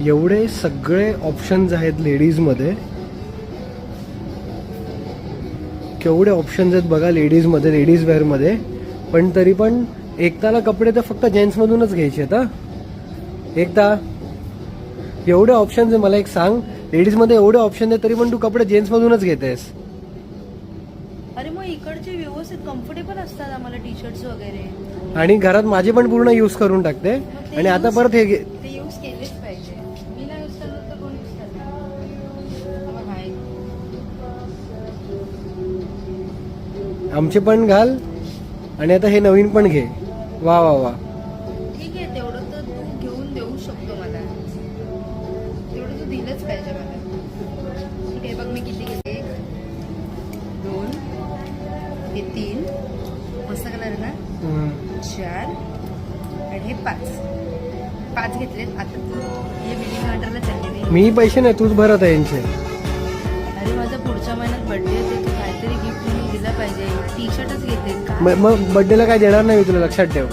एवढे सगळे ऑप्शन्स आहेत लेडीजमध्ये. केवढे ऑप्शन्स आहेत बघा लेडीजमध्ये, लेडीज वेअरमध्ये. पण तरी पण एकताला कपडे तर फक्त जेंट्समधूनच घ्यायचे आहेत. एकता एवढे ऑप्शन्स आहे, मला एक सांग, लेडीजमध्ये एवढे ऑप्शन आहे तरी पण तू कपडे जेंट्समधूनच घेतेस. अरे मग इकडचे व्यवस्थित कम्फर्टेबल असतात आम्हाला टी शर्ट्स वगैरे. आणि घरात माझे पण पूर्ण यूज करून टाकते. आणि आता परत हे ते यूज केलेच पाहिजे. मी नाही यूज करणार तर कोण यूज करणार. हाय आमचे पण घाल आणि आता हे नवीन पण घे. वा वा वा. ठीक आहे, तेवढं तर तू घेऊन देऊ शकतो मला. तेवढं तू दिलंच पाहिजे मला. ठीक आहे, बघ मी किती घेते. 1 2 हे 3 मस्त कलर आहे ना. 4 आणि हे 5 घेतलेत. आता तू हे बिलिंग ऑर्डरला चालले. मी पैसे नाही, तूच भरत आहे यांचे. अरे माझा पुढच्या महिन्यात बर्थडे आहे, तू काहीतरी गिफ्ट म्हणून दिलं पाहिजे. टी शर्टच घेते का? मग बर्थडेला काय देणार नाही मी तुला, लक्षात ठेव.